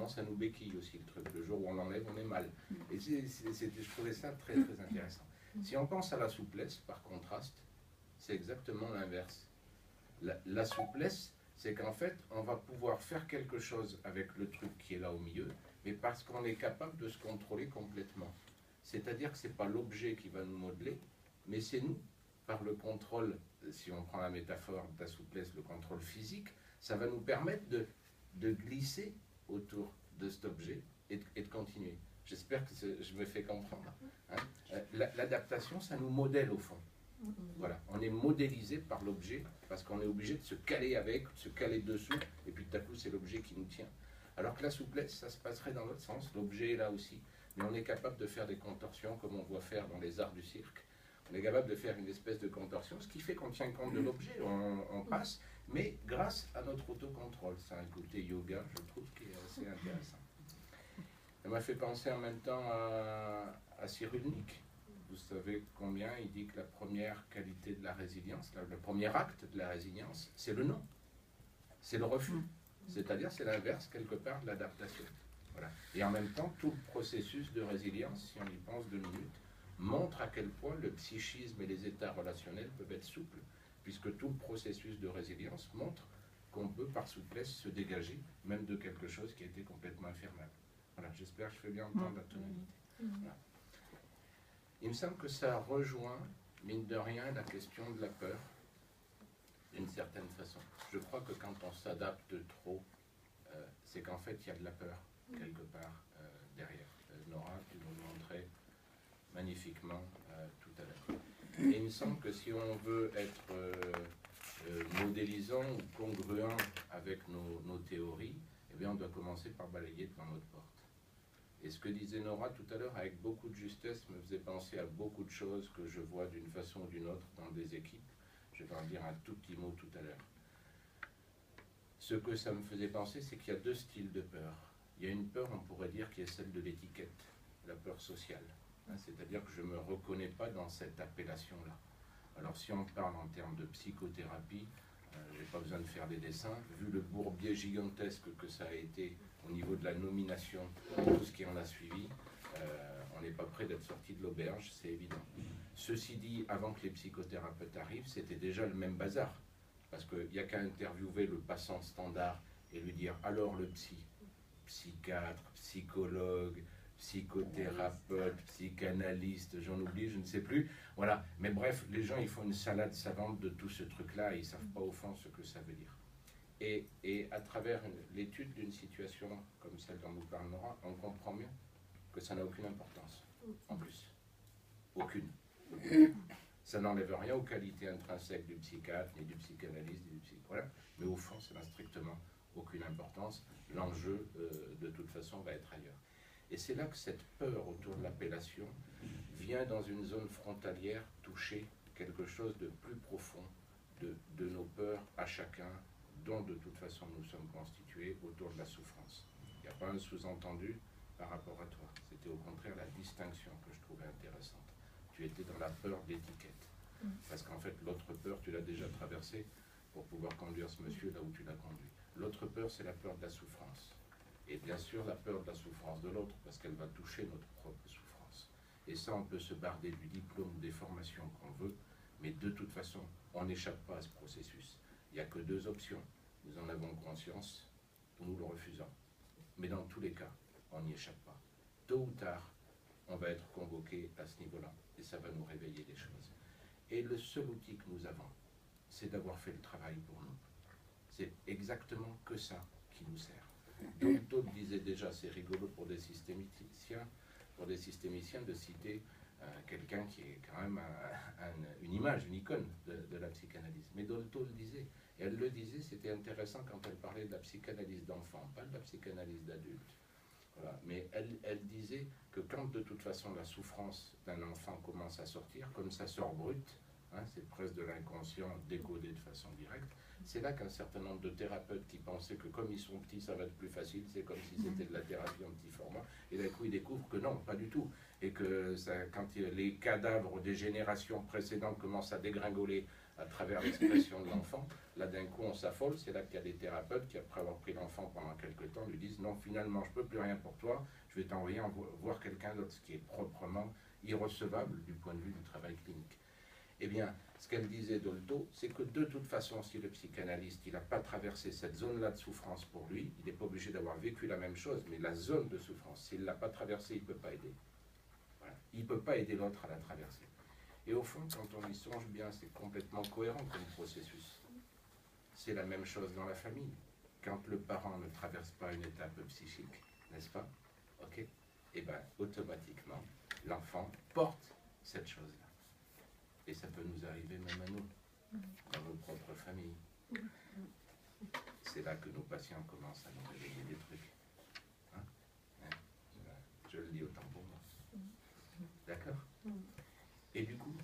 souvent ça nous béquille aussi le truc. Le jour où on l'enlève, on est mal. Et je trouvais ça très très intéressant. Si on pense à la souplesse, par contraste, c'est exactement l'inverse. La souplesse, c'est qu'en fait, on va pouvoir faire quelque chose avec le truc qui est là au milieu, mais parce qu'on est capable de se contrôler complètement. C'est-à-dire que ce n'est pas l'objet qui va nous modeler, mais c'est nous, par le contrôle, si on prend la métaphore de la souplesse, le contrôle physique, ça va nous permettre de glisser autour de cet objet et de continuer. J'espère que je me fais comprendre. Hein. L'adaptation, ça nous modèle au fond. Voilà, on est modélisé par l'objet parce qu'on est obligé de se caler avec, de se caler dessous, et puis tout à coup c'est l'objet qui nous tient. Alors que la souplesse, ça se passerait dans l'autre sens, l'objet est là aussi, mais on est capable de faire des contorsions comme on voit faire dans les arts du cirque. On est capable de faire une espèce de contorsion, ce qui fait qu'on tient compte de l'objet, on passe, mais grâce à notre autocontrôle. C'est un côté yoga, je trouve, qui est assez intéressant. Ça m'a fait penser en même temps à Cyrulnik. Vous savez combien il dit que la première qualité de la résilience, le premier acte de la résilience, c'est le non. C'est le refus. C'est-à-dire, c'est l'inverse, quelque part, de l'adaptation. Voilà. Et en même temps, tout le processus de résilience, si on y pense 2 minutes, montre à quel point le psychisme et les états relationnels peuvent être souples, puisque tout le processus de résilience montre qu'on peut, par souplesse, se dégager, même de quelque chose qui a été complètement infernal. Voilà, j'espère que je fais bien entendre la tonalité. Voilà. Il me semble que ça rejoint, mine de rien, la question de la peur, d'une certaine façon. Je crois que quand on s'adapte trop, c'est qu'en fait, il y a de la peur, quelque part, derrière. Nora, tu nous le montrais magnifiquement tout à l'heure. Et il me semble que si on veut être modélisant ou congruent avec nos théories, eh bien, on doit commencer par balayer devant notre porte. Et ce que disait Nora tout à l'heure, avec beaucoup de justesse, me faisait penser à beaucoup de choses que je vois d'une façon ou d'une autre dans des équipes. Je vais en dire un tout petit mot tout à l'heure. Ce que ça me faisait penser, c'est qu'il y a 2 styles de peur. Il y a une peur, on pourrait dire, qui est celle de l'étiquette, la peur sociale. C'est-à-dire que je ne me reconnais pas dans cette appellation-là. Alors si on parle en termes de psychothérapie, je n'ai pas besoin de faire des dessins. Vu le bourbier gigantesque que ça a été au niveau de la nomination, tout ce qui en a suivi, on n'est pas prêt d'être sorti de l'auberge, c'est évident. Ceci dit, avant que les psychothérapeutes arrivent, c'était déjà le même bazar. Parce qu'il n'y a qu'à interviewer le passant standard et lui dire « alors le psychiatre, psychologue, psychothérapeute, psychanalyste, j'en oublie, je ne sais plus. » Voilà, mais bref, les gens, ils font une salade savante de tout ce truc-là et ils ne savent pas au fond ce que ça veut dire. Et à travers l'étude d'une situation comme celle dont nous parle Nora, on comprend mieux que ça n'a aucune importance, en plus. Aucune. Ça n'enlève rien aux qualités intrinsèques du psychiatre, ni du psychanalyste, ni du psychologue. Voilà. Mais au fond, ça n'a strictement aucune importance. L'enjeu, de toute façon, va être ailleurs. Et c'est là que cette peur autour de l'appellation vient dans une zone frontalière toucher quelque chose de plus profond de nos peurs à chacun, dont de toute façon nous sommes constitués autour de la souffrance. Il n'y a pas un sous-entendu par rapport à toi. C'était au contraire la distinction que je trouvais intéressante. Tu étais dans la peur d'étiquette. Parce qu'en fait, l'autre peur, tu l'as déjà traversée pour pouvoir conduire ce monsieur là où tu l'as conduit. L'autre peur, c'est la peur de la souffrance. Et bien sûr, la peur de la souffrance de l'autre, parce qu'elle va toucher notre propre souffrance. Et ça, on peut se barder du diplôme ou des formations qu'on veut, mais de toute façon, on n'échappe pas à ce processus. Il n'y a que 2 options. Nous en avons conscience ou nous le refusons. Mais dans tous les cas, on n'y échappe pas. Tôt ou tard, on va être convoqué à ce niveau-là, et ça va nous réveiller des choses. Et le seul outil que nous avons, c'est d'avoir fait le travail pour nous. C'est exactement que ça qui nous sert. Dolto disait déjà, c'est rigolo pour des systémiciens de citer quelqu'un qui est quand même une image, une icône de la psychanalyse. Mais Dolto le disait, et elle le disait, c'était intéressant quand elle parlait de la psychanalyse d'enfant, pas de la psychanalyse d'adulte. Voilà. Mais elle disait que quand de toute façon la souffrance d'un enfant commence à sortir, comme ça sort brut, hein, c'est presque de l'inconscient décodé de façon directe, c'est là qu'un certain nombre de thérapeutes qui pensaient que comme ils sont petits, ça va être plus facile, c'est comme si c'était de la thérapie en petit format, et d'un coup ils découvrent que non, pas du tout. Et que ça, quand les cadavres des générations précédentes commencent à dégringoler à travers l'expression de l'enfant. Là, d'un coup, on s'affole. C'est là qu'il y a des thérapeutes qui, après avoir pris l'enfant pendant quelques temps, lui disent « Non, finalement, je ne peux plus rien pour toi. Je vais t'envoyer voir quelqu'un d'autre », ce qui est proprement irrecevable du point de vue du travail clinique. Eh bien, ce qu'elle disait Dolto, c'est que de toute façon, si le psychanalyste il n'a pas traversé cette zone-là de souffrance pour lui, il n'est pas obligé d'avoir vécu la même chose, mais la zone de souffrance, s'il ne l'a pas traversée, il ne peut pas aider. Voilà. Il ne peut pas aider l'autre à la traverser. Et au fond, quand on y songe bien, c'est complètement cohérent comme processus. C'est la même chose dans la famille. Quand le parent ne traverse pas une étape psychique, n'est-ce pas? Ok. Et bien, automatiquement, l'enfant porte cette chose-là. Et ça peut nous arriver même à nous, dans nos propres familles. C'est là que nos patients commencent à nous révéler des trucs. Hein? Je le dis autant pour moi. D'accord? Et du coup,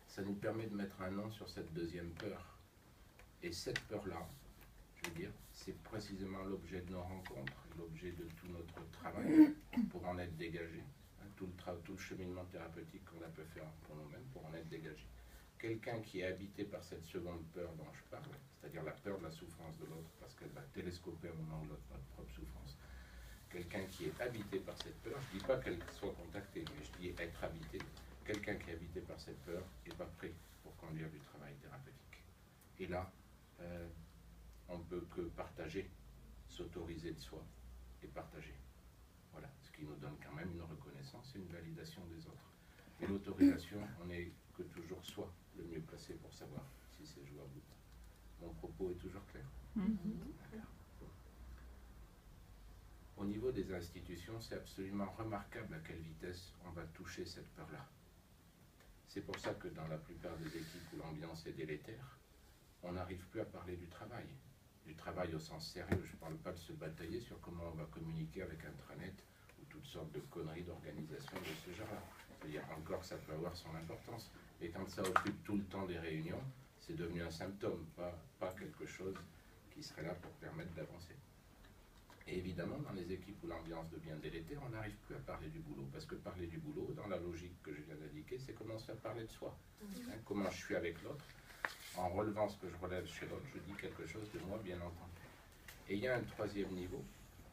ça nous permet de mettre un nom sur cette deuxième peur. Et cette peur-là, je veux dire, c'est précisément l'objet de nos rencontres, l'objet de tout notre travail pour en être dégagé. Tout le cheminement thérapeutique qu'on a pu faire pour nous-mêmes, pour en être dégagé. Quelqu'un qui est habité par cette seconde peur dont je parle, c'est-à-dire la peur de la souffrance de l'autre, parce qu'elle va télescoper au moment de notre propre souffrance. Quelqu'un qui est habité par cette peur, je ne dis pas qu'elle soit contactée, mais je dis être habité. Quelqu'un qui est habité par cette peur n'est pas prêt pour conduire du travail thérapeutique. Et là, on ne peut que partager, s'autoriser de soi et partager. Voilà, ce qui nous donne quand même une reconnaissance et une validation des autres. Et l'autorisation, on n'est que toujours soi le mieux placé pour savoir si c'est jouable. Mon propos est toujours clair. Au niveau des institutions, c'est absolument remarquable à quelle vitesse on va toucher cette peur-là. C'est pour ça que dans la plupart des équipes où l'ambiance est délétère, on n'arrive plus à parler du travail au sens sérieux. Je ne parle pas de se batailler sur comment on va communiquer avec intranet ou toutes sortes de conneries d'organisation de ce genre-là. C'est-à-dire encore que ça peut avoir son importance, mais quand ça occupe tout le temps des réunions, c'est devenu un symptôme, pas quelque chose qui serait là pour permettre d'avancer. Et évidemment, dans les équipes où l'ambiance devient délétère, on n'arrive plus à parler du boulot, parce que parler du boulot, dans la logique que je viens d'indiquer, c'est commencer à parler de soi. Hein, comment je suis avec l'autre. En relevant ce que je relève chez l'autre, je dis quelque chose de moi, bien entendu. Et il y a un troisième niveau,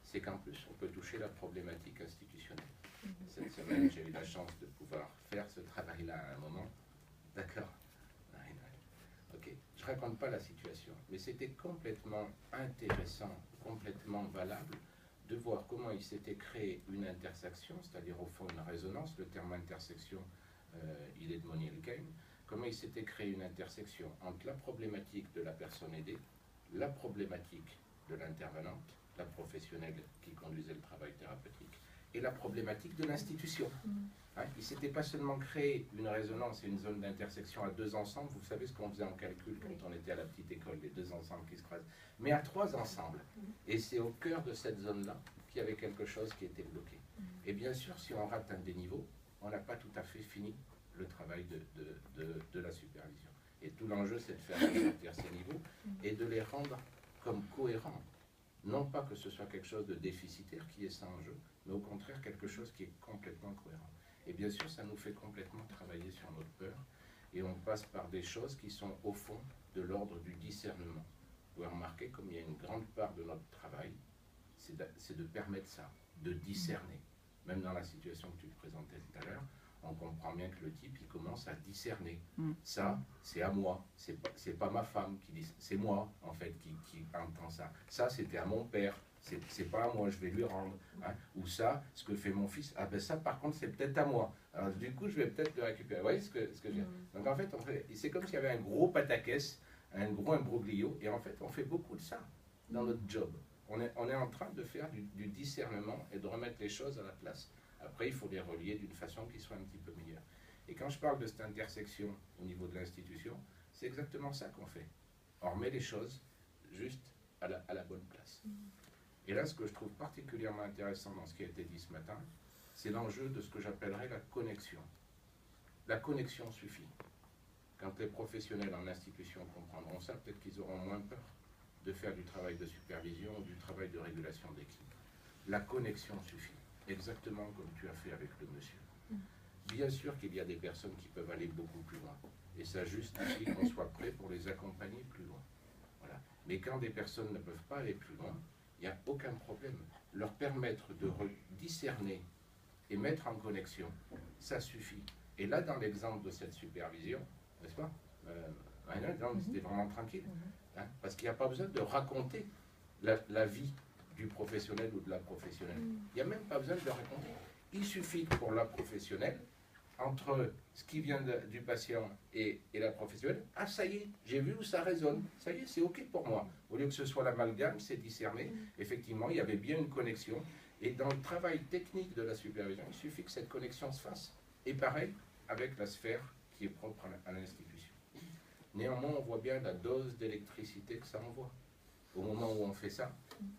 c'est qu'en plus, on peut toucher la problématique institutionnelle. Cette semaine, j'ai eu la chance de pouvoir faire ce travail-là à un moment. D'accord? Ok. Je ne raconte pas la situation, mais c'était complètement intéressant, complètement valable de voir comment il s'était créé une intersection, c'est-à-dire au fond une résonance. Le terme intersection, il est de Monier Elkheim. Comment il s'était créé une intersection entre la problématique de la personne aidée, la problématique de l'intervenante, la professionnelle qui conduisait le travail thérapeutique, et la problématique de l'institution. Hein, il ne s'était pas seulement créé une résonance et une zone d'intersection à deux ensemble, vous savez ce qu'on faisait en calcul quand on était à la petite école, les deux ensembles qui se croisent, mais à trois ensemble. Et c'est au cœur de cette zone-là qu'il y avait quelque chose qui était bloqué. Et bien sûr, si on rate un des niveaux, on n'a pas tout à fait fini le travail de la supervision. Et tout l'enjeu, c'est de faire sortir ces niveaux et de les rendre comme cohérents. Non pas que ce soit quelque chose de déficitaire qui est ça en jeu, mais au contraire quelque chose qui est complètement cohérent. Et bien sûr, ça nous fait complètement travailler sur notre peur, et on passe par des choses qui sont au fond de l'ordre du discernement. Vous pouvez remarquer comme il y a une grande part de notre travail, c'est de permettre ça, de discerner. Même dans la situation que tu présentais tout à l'heure, on comprend bien que le type, il commence à discerner. Ça, c'est à moi, c'est pas ma femme qui dit, c'est moi, en fait, qui entend ça. Ça, c'était à mon père, c'est pas à moi, je vais lui rendre. Hein. Ou ça, ce que fait mon fils, ah ben ça, par contre, c'est peut-être à moi. Alors, du coup, je vais peut-être le récupérer. Vous voyez ce que je veux dire? Donc, en fait, c'est comme s'il y avait un gros pataquès, un gros imbroglio, et en fait, on fait beaucoup de ça dans notre job. On est en train de faire du discernement et de remettre les choses à la place. Après, il faut les relier d'une façon qui soit un petit peu meilleure. Et quand je parle de cette intersection au niveau de l'institution, c'est exactement ça qu'on fait. On remet les choses juste à la bonne place. Et là, ce que je trouve particulièrement intéressant dans ce qui a été dit ce matin, c'est l'enjeu de ce que j'appellerais la connexion. La connexion suffit. Quand les professionnels en institution comprendront ça, peut-être qu'ils auront moins peur de faire du travail de supervision ou du travail de régulation d'équipe. La connexion suffit. Exactement comme tu as fait avec le monsieur. bien sûr qu'il y a des personnes qui peuvent aller beaucoup plus loin. Et ça justifie qu'on soit prêt pour les accompagner plus loin. Voilà. Mais quand des personnes ne peuvent pas aller plus loin, il n'y a aucun problème. Leur permettre de discerner et mettre en connexion, ça suffit. Et là, dans l'exemple de cette supervision, n'est-ce pas, c'était vraiment tranquille. Hein, parce qu'il n'y a pas besoin de raconter la vie du professionnel ou de la professionnelle. Il n'y a même pas besoin de le raconter. Il suffit que pour la professionnelle, entre ce qui vient du patient et la professionnelle, ah ça y est, j'ai vu où ça résonne, ça y est, c'est ok pour moi. Au lieu que ce soit l'amalgame, c'est discerné. Effectivement, il y avait bien une connexion. Et dans le travail technique de la supervision, il suffit que cette connexion se fasse. Et pareil avec la sphère qui est propre à l'institution. Néanmoins, on voit bien la dose d'électricité que ça envoie. Au moment où on fait ça,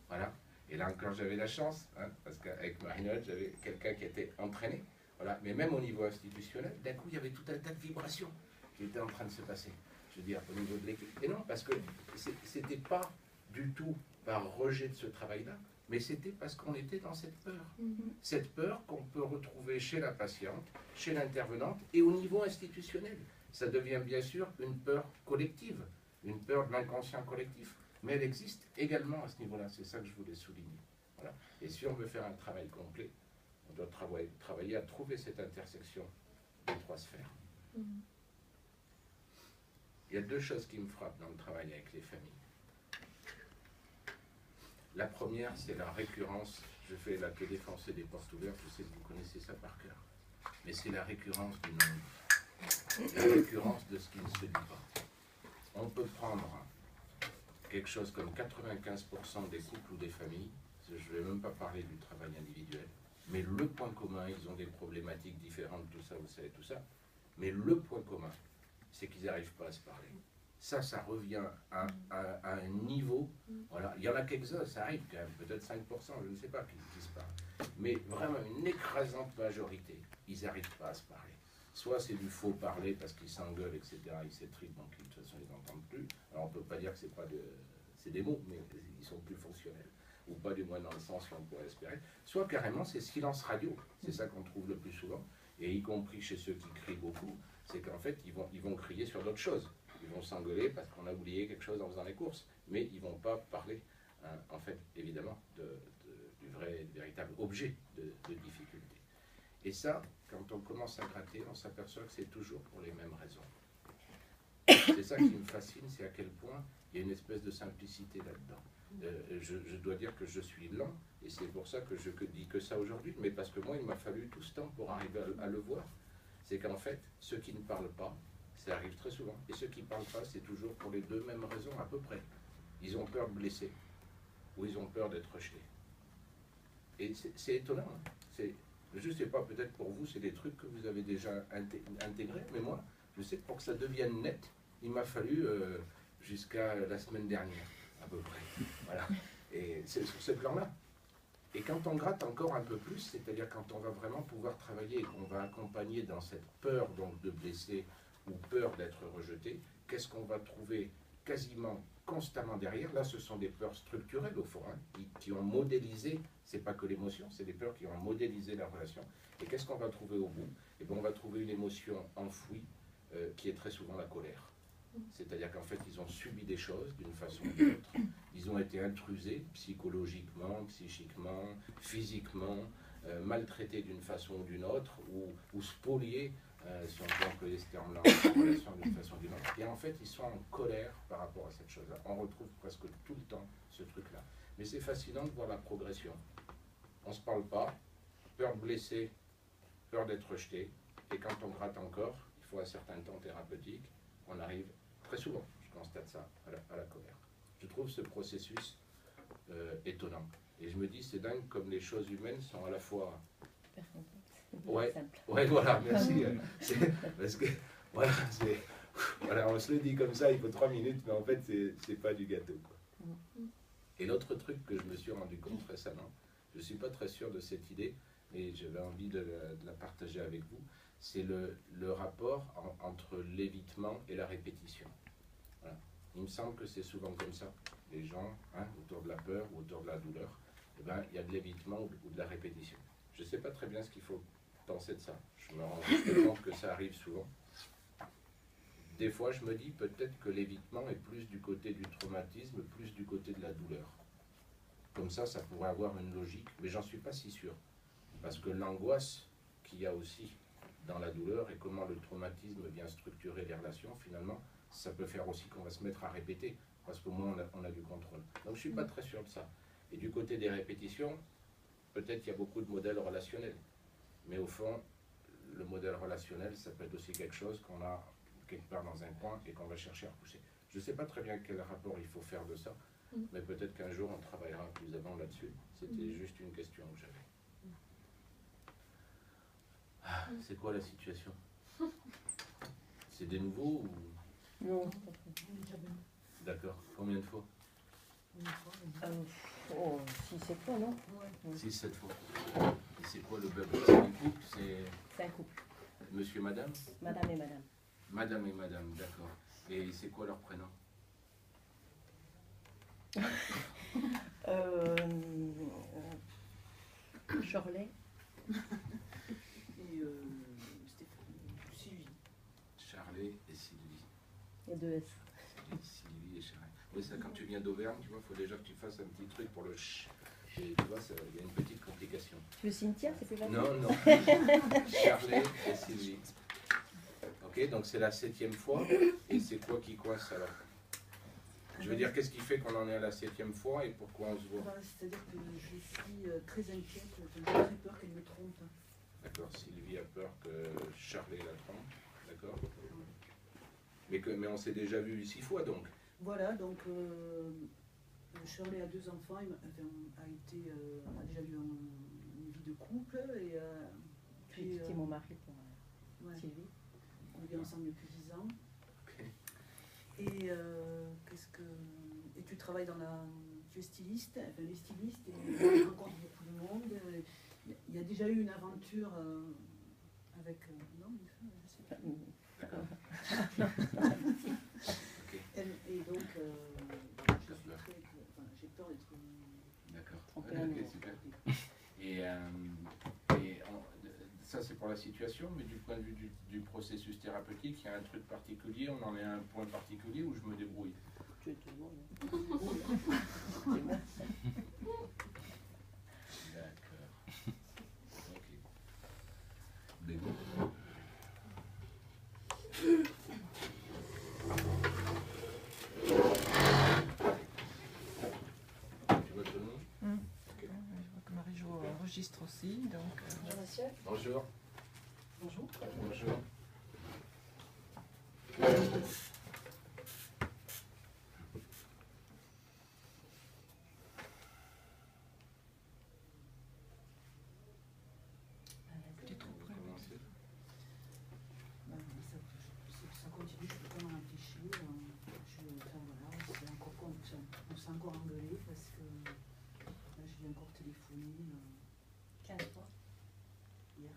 voilà. Et là encore, j'avais la chance, hein, parce qu'avec Marie-Noël, j'avais quelqu'un qui était entraîné. Voilà. Mais même au niveau institutionnel, d'un coup, il y avait tout un tas de vibrations qui étaient en train de se passer. Je veux dire, au niveau de l'équipe. Et non, parce que c'était pas du tout par rejet de ce travail-là, mais c'était parce qu'on était dans cette peur. Cette peur qu'on peut retrouver chez la patiente, chez l'intervenante et au niveau institutionnel. Ça devient bien sûr une peur collective, une peur de l'inconscient collectif. Mais elle existe également à ce niveau-là, c'est ça que je voulais souligner. Voilà. Et si on veut faire un travail complet, on doit travailler à trouver cette intersection des trois sphères. Il y a deux choses qui me frappent dans le travail avec les familles. La première, c'est la récurrence. Je fais la que défoncer des portes ouvertes, je sais que vous connaissez ça par cœur. Mais c'est la récurrence du non-dit. La récurrence de ce qui ne se dit pas. On peut prendre quelque chose comme 95% des couples ou des familles, je ne vais même pas parler du travail individuel, mais le point commun, ils ont des problématiques différentes, tout ça, vous savez, tout ça, mais le point commun, c'est qu'ils n'arrivent pas à se parler. Ça revient à un niveau, voilà, il y en a quelques-uns, ça arrive quand même, peut-être 5%, je ne sais pas, qui se parlent, mais vraiment une écrasante majorité, ils n'arrivent pas à se parler. Soit c'est du faux parler parce qu'ils s'engueulent, etc., ils s'étrisent, donc de toute façon ils n'entendent plus. Alors on ne peut pas dire que c'est des mots, mais ils sont plus fonctionnels. Ou pas du moins dans le sens qu'on pourrait espérer. Soit carrément c'est silence radio, c'est ça qu'on trouve le plus souvent, et y compris chez ceux qui crient beaucoup, c'est qu'en fait ils vont crier sur d'autres choses. Ils vont s'engueuler parce qu'on a oublié quelque chose en faisant les courses, mais ils ne vont pas parler, hein, en fait, évidemment, du véritable objet de difficulté. Et ça, quand on commence à gratter, on s'aperçoit que c'est toujours pour les mêmes raisons. C'est ça qui me fascine, c'est à quel point il y a une espèce de simplicité là-dedans. Je dois dire que je suis lent, et c'est pour ça que je dis que ça aujourd'hui, mais parce que moi, il m'a fallu tout ce temps pour arriver à le voir. C'est qu'en fait, ceux qui ne parlent pas, ça arrive très souvent, et ceux qui ne parlent pas, c'est toujours pour les deux mêmes raisons à peu près. Ils ont peur de blesser, ou ils ont peur d'être rejetés. Et c'est étonnant, hein. Je ne sais pas, peut-être pour vous, c'est des trucs que vous avez déjà intégrés, mais moi, je sais que pour que ça devienne net, il m'a fallu jusqu'à la semaine dernière, à peu près. Voilà. Et c'est sur ce plan-là. Et quand on gratte encore un peu plus, c'est-à-dire quand on va vraiment pouvoir travailler et qu'on va accompagner dans cette peur donc de blesser ou peur d'être rejeté, qu'est-ce qu'on va trouver quasiment constamment derrière? Là, ce sont des peurs structurelles au fond, hein, qui ont modélisé, c'est pas que l'émotion, c'est des peurs qui ont modélisé la relation. Et qu'est-ce qu'on va trouver au bout? Eh bien, on va trouver une émotion enfouie qui est très souvent la colère. C'est-à-dire qu'en fait, ils ont subi des choses d'une façon ou d'une autre. Ils ont été intrusés psychologiquement, psychiquement, physiquement, maltraités d'une façon ou d'une autre, ou spoliés, si on peut employer ce terme-là, en relation d'une façon ou d'une autre. Et en fait, ils sont en colère par rapport à cette chose-là. On retrouve presque tout le temps ce truc-là. Mais c'est fascinant de voir la progression. On ne se parle pas, peur de blesser, peur d'être rejeté, et quand on gratte encore, il faut un certain temps thérapeutique, on arrive très souvent, je constate ça, à la colère. Je trouve ce processus étonnant. Et je me dis, c'est dingue comme les choses humaines sont à la fois... Ouais, voilà, merci. Parce que, voilà, on se le dit comme ça, il faut 3 minutes, mais en fait, c'est pas du gâteau, quoi. Et l'autre truc que je me suis rendu compte récemment, je ne suis pas très sûr de cette idée, mais j'avais envie de la partager avec vous, c'est le rapport entre l'évitement et la répétition. Voilà. Il me semble que c'est souvent comme ça. Les gens, hein, autour de la peur ou autour de la douleur, eh ben, il y a de l'évitement ou de la répétition. Je ne sais pas très bien ce qu'il faut penser de ça. Je me rends juste compte que ça arrive souvent. Des fois, je me dis peut-être que l'évitement est plus du côté du traumatisme, plus du côté de la douleur. Comme ça pourrait avoir une logique, mais j'en suis pas si sûr. Parce que l'angoisse qu'il y a aussi dans la douleur et comment le traumatisme vient structurer les relations, finalement, ça peut faire aussi qu'on va se mettre à répéter, parce qu'au moins on a du contrôle. Donc je suis pas très sûr de ça. Et du côté des répétitions, peut-être qu'il y a beaucoup de modèles relationnels. Mais au fond, le modèle relationnel, ça peut être aussi quelque chose qu'on a quelque part dans un coin et qu'on va chercher à repousser. Je ne sais pas très bien quel rapport il faut faire de ça, mais peut-être qu'un jour on travaillera plus avant là-dessus. C'était juste une question que j'avais. Ah, c'est quoi la situation? C'est des nouveaux ou... Non. D'accord. Combien de fois? 6-7 fois, non? 6-7 fois. Et c'est quoi le bug? C'est un couple? C'est un couple. Monsieur, madame? Madame et madame. Madame et madame, d'accord. Et c'est quoi leur prénom? Shirley. Et Sylvie. Charlet et Sylvie. Et 2 S. Sylvie et Charlet. Oui, ça, quand tu viens d'Auvergne, tu vois, il faut déjà que tu fasses un petit truc pour le ch. Et tu vois, il y a une petite complication. Tu veux Cynthia, c'est plus facile? Non, non. Charlet et Sylvie. Ok, donc c'est la 7e fois. Et c'est quoi qui coince alors? Je veux dire, qu'est-ce qui fait qu'on en est à la 7e fois et pourquoi on se voit? C'est-à-dire que je suis très inquiète, j'ai très peur qu'elle me trompe. D'accord, Sylvie a peur que Charlet la trompe. D'accord. Mais on s'est déjà vu 6 fois donc. Voilà, donc Shirley a 2 enfants, a déjà eu une vie de couple et Puis c'était mon mari pour Sylvie. On vit ensemble depuis 10 ans. Okay. Et et tu travailles tu es styliste, enfin les stylistes, et tu rencontres beaucoup de monde. Il y a déjà eu une aventure avec non, je sais pas. D'accord. Okay. Et donc j'ai peur d'être. D'accord. trompée. Ok, super. Et ça c'est pour la situation, mais du point de vue du processus thérapeutique, il y a un truc particulier, on en est à un point particulier où je me débrouille. Tu es tout le monde. D'accord. Ok. Bébé. Tu vois ton nom? Okay. Je vois que Marie-Jo enregistre aussi, donc... Bonjour monsieur. Bonjour. Bonjour. Bonjour. Tu es trop près. Commencez. Ça continue, je peux pas m'en empêcher. On s'est encore engueulé parce que là, je lui ai encore téléphoné 15 fois. hier.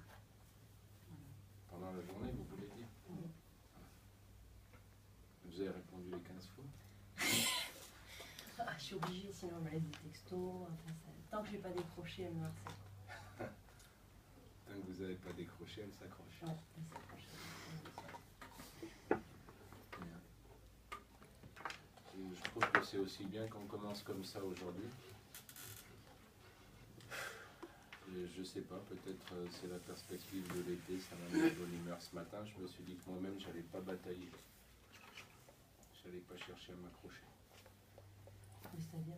Pendant la journée, vous voulez dire? Oui. Vous avez répondu les 15 fois? Je suis obligée, sinon elle me laisse des textos. Enfin, tant que je n'ai pas décroché, elle me harcèle. Tant que vous n'avez pas décroché, elle s'accroche. Ouais, elle s'accroche. Bien. Et je trouve que c'est aussi bien qu'on commence comme ça aujourd'hui. Je sais pas, peut-être c'est la perspective de l'été, ça m'a mis de bonne humeur ce matin. Je me suis dit que moi-même, j'allais pas batailler. J'allais pas chercher à m'accrocher. Mais c'est-à-dire?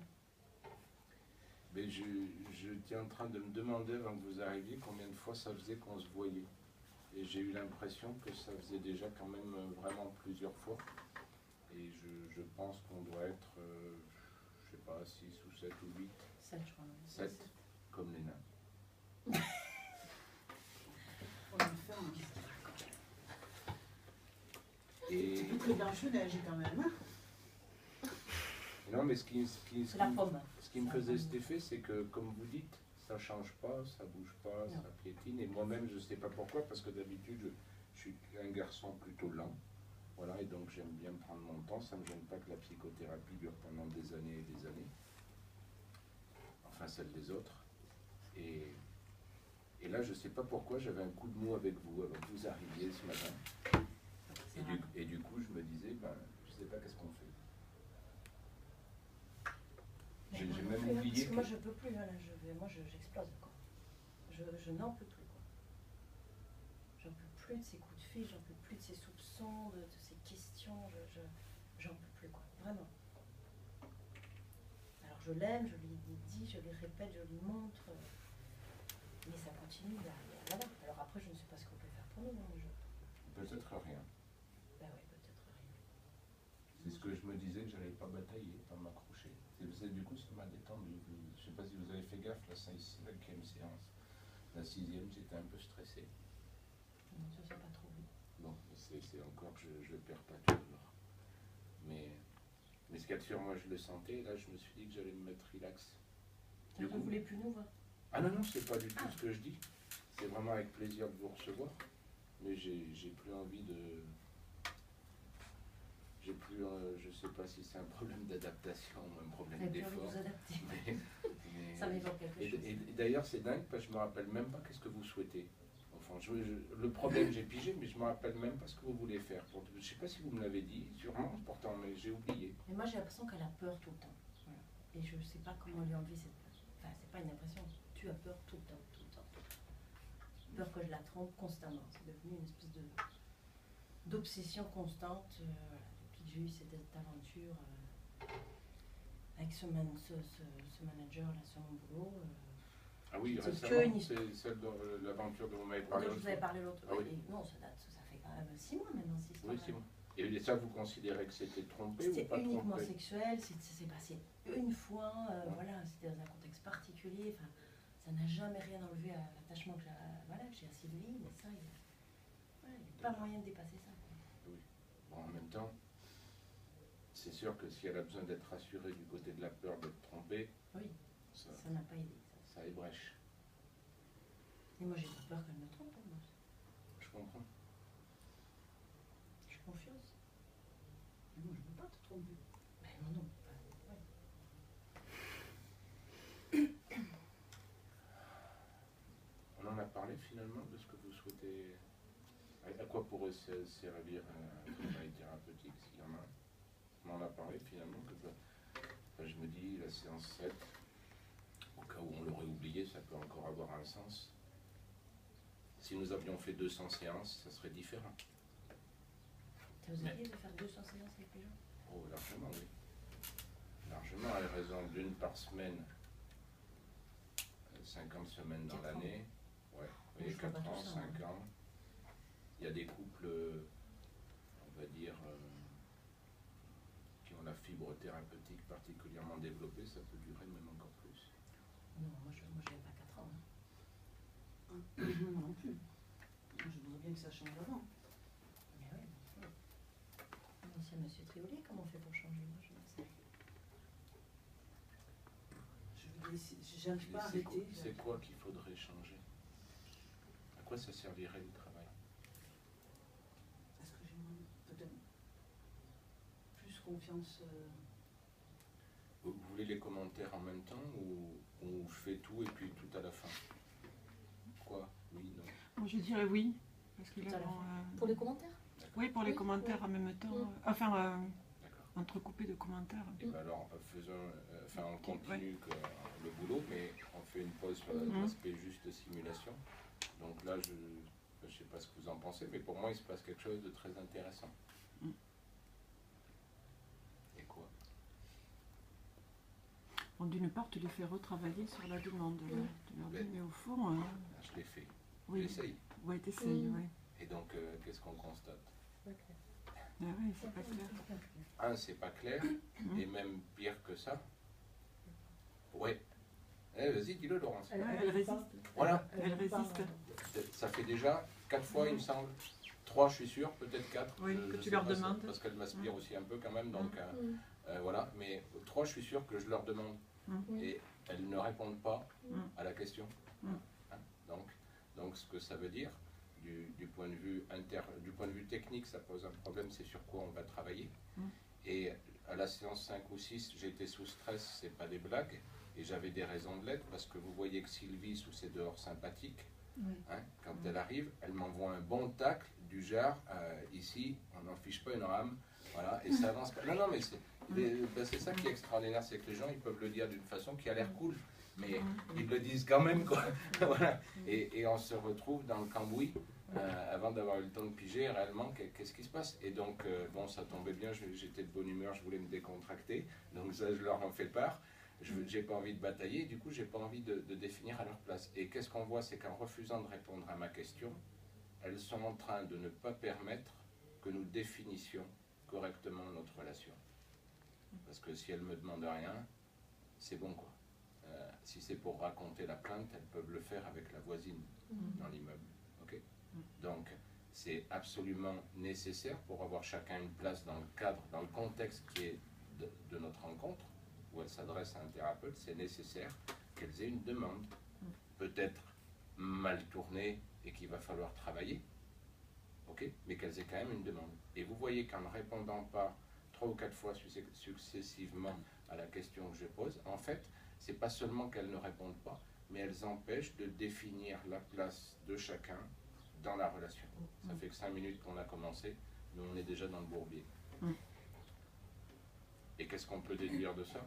Mais j'étais en train de me demander avant que vous arriviez combien de fois ça faisait qu'on se voyait. Et j'ai eu l'impression que ça faisait déjà quand même vraiment plusieurs fois. Et je pense qu'on doit être, je sais pas, 6 ou 7 ou 8. 7, je crois. 7, comme les nains. On va le faire. Et... C'est plus Blanche-Neige quand même. Hein. Non, mais ce qui La pomme. Ce qui me faisait cet effet, c'est que, comme vous dites, ça change pas, ça bouge pas, Non. ça piétine. Et moi-même, je ne sais pas pourquoi, parce que d'habitude, je suis un garçon plutôt lent. Voilà, et donc j'aime bien prendre mon temps. Ça ne me gêne pas que la psychothérapie dure pendant des années et des années. Enfin, celle des autres. Et là, je ne sais pas pourquoi, j'avais un coup de mou avec vous avant que vous arriviez ce matin. C'est rare. Et du coup, je me disais, ben, je ne sais pas qu'est-ce qu'on fait. Mais J'ai moi non même plus, hein, oublié parce que que... moi je peux plus, hein, là, j'explose quoi. Je n'en peux plus quoi. J'en peux plus de ces coups de fil, j'en peux plus de ces soupçons, de ces questions, j'en peux plus quoi, vraiment. Alors je l'aime, je lui dis, je lui répète, je lui montre, mais ça continue là-bas. Alors après je ne sais pas ce qu'on peut faire pour nous, hein, Peut-être rien. Ben oui, peut-être rien. C'est ce que je me disais, que j'allais pas batailler, pas m'accrocher. Du coup, ça m'a détendu. Je ne sais pas si vous avez fait gaffe, là, c'est la 5e séance. La 6e, j'étais un peu stressé. Non, ça c'est pas trop vite. Bon, c'est encore que je ne perds pas toujours. Mais ce qu'il y a de sûr, moi, je le sentais. Là, je me suis dit que j'allais me mettre relax. Vous ne voulez plus nous voir? Ah non, non, c'est pas du tout ce que je dis. C'est vraiment avec plaisir de vous recevoir. Mais j'ai plus envie de... J'ai plus... je sais pas si c'est un problème d'adaptation ou un problème Vous n'avez plus envie de d'effort. vous adapter. Mais- Ça m'évoque quelque chose. Et d'ailleurs, c'est dingue parce que je me rappelle même pas qu'est-ce que vous souhaitez. Enfin, le problème, j'ai pigé, mais je me rappelle même pas ce que vous voulez faire. Je sais pas si vous me l'avez dit, sûrement, pourtant, mais j'ai oublié. Mais moi j'ai l'impression qu'elle a peur tout le temps. Voilà. Et je ne sais pas comment lui enlever cette peur. Enfin, c'est pas une impression. Tu as peur tout le temps, tout le temps, tout le temps. Peur que je la trompe constamment. C'est devenu une espèce d'obsession constante. Voilà. Depuis que j'ai eu cette aventure avec ce manager là sur mon boulot. Ah oui, C'est récemment, que une histoire. c'est celle de l'aventure dont vous m'avez parlé. Dont je vous avais parlé l'autre Ah fois. oui. Et non, ça fait quand même 6 mois maintenant, cette histoire. Oui, c'est bon. Et ça, vous considérez que c'était trompé ou C'était pas uniquement trompé? sexuel, ça s'est passé une fois, voilà, c'était dans un contexte particulier, enfin, ça n'a jamais rien enlevé à l'attachement que j'ai à Sylvie, mais ça, il n'y a pas moyen de dépasser ça. Quoi. Oui. Bon, en même temps, c'est sûr que si elle a besoin d'être rassurée du côté de la peur d'être trompée, Oui, ça ça n'a pas aidé. Ça. ébrèche. Et moi, j'ai pas peur qu'elle me trompe, moi. Je comprends. Je suis confiance. Moi, je ne veux pas te tromper. Mais non, non. On en a parlé finalement de ce que vous souhaitez. À quoi pourrait servir un travail thérapeutique s'il y en a un? On en a parlé finalement. Je me dis, la séance 7, au cas où on l'aurait oublié, ça peut encore avoir un sens. Si nous avions fait 200 séances, ça serait différent. Ça vous arrive de faire 200 séances avec les gens? Oh, largement, oui. Largement, à raison d'une par semaine, 50 semaines dans 4 ans. l'année. Ouais, Je oui, vois 4 pas ans, tout ça, 5 ans. Il y a des couples, on va dire, qui ont la fibre thérapeutique particulièrement développée, ça peut durer même encore plus. Non, moi, je n'ai pas 4 ans. Hein. Moi non plus. Moi, je voudrais bien que ça change avant. Mais oui, bien sûr. L'ancien monsieur Triolet, comment on fait pour changer? Moi, je ne sais pas. J'arrive pas à arrêter. C'est quoi qu'il faudrait changer? À quoi ça servirait le travail? Est-ce que j'ai peut-être plus confiance Vous voulez les commentaires en même temps ou on fait tout et puis tout à la fin? Quoi? Oui, non? Moi, je dirais oui. Parce que Tout là, à la bon, Pour les commentaires? oui, pour les Oui, commentaires oui. en même temps. Mm. Enfin, D'accord. entrecoupés de commentaires. Et bien alors, on continue le boulot, mais on fait une pause sur l'aspect juste simulation. Donc là, je ne sais pas ce que vous en pensez, mais pour moi, il se passe quelque chose de très intéressant. Mm. Et quoi? Bon, d'une part, tu les fais retravailler sur la demande. Là. Tu leur dis, mais au fond, Ah, je l'ai fait. oui, J'essaye. ouais, t'essayes, Mm. ouais. Et donc, qu'est-ce qu'on constate? Ah ouais, c'est pas clair. Un, c'est pas clair, et même pire que ça. Ouais. Eh, vas-y, dis-le, Laurence. Ouais, elle résiste. Voilà. Elle résiste. Ça fait déjà 4 fois, il me semble. 3, je suis sûr, peut-être 4. Oui, que tu leur demandes. Parce qu'elle m'aspire aussi un peu quand même, donc Mm. voilà. Mais 3, je suis sûr que je leur demande. Mm. Et elles ne répondent pas Mm. à la question. Mm. Hein, donc, ce que ça veut dire, du point de vue technique, ça pose un problème, c'est sur quoi on va travailler. Mm. Et à la séance 5 ou 6, j'étais sous stress, c'est pas des blagues, et j'avais des raisons de l'être, parce que vous voyez que Sylvie, sous ses dehors sympathiques, Hein, quand elle arrive, elle m'envoie un bon tacle du genre, ici, on n'en fiche pas une rame, voilà, et ça avance pas. Non, non, mais c'est ça qui est extraordinaire, c'est que les gens, ils peuvent le dire d'une façon qui a l'air cool, mais ils le disent quand même, quoi. Voilà. Et on se retrouve dans le cambouis, avant d'avoir eu le temps de piger réellement qu'est-ce qui se passe. Et donc, bon, ça tombait bien, j'étais de bonne humeur, je voulais me décontracter, donc ça, je leur en fais part. J'ai pas envie de batailler, du coup, j'ai pas envie de définir à leur place. Et qu'est-ce qu'on voit, c'est qu'en refusant de répondre à ma question, elles sont en train de ne pas permettre que nous définissions correctement notre relation. Parce que si elles me demandent rien, c'est bon, quoi. Si c'est pour raconter la plainte, elles peuvent le faire avec la voisine dans l'immeuble. Okay. Donc, c'est absolument nécessaire pour avoir chacun une place dans le cadre, dans le contexte qui est de notre rencontre, où elle s'adresse à un thérapeute, c'est nécessaire qu'elles aient une demande, peut-être mal tournée et qu'il va falloir travailler, okay, mais qu'elles aient quand même une demande. Et vous voyez qu'en ne répondant pas 3 ou 4 fois successivement à la question que je pose, en fait, c'est pas seulement qu'elles ne répondent pas, mais elles empêchent de définir la place de chacun dans la relation. Ça fait que 5 minutes qu'on a commencé, nous on est déjà dans le bourbier. Et qu'est-ce qu'on peut déduire de ça?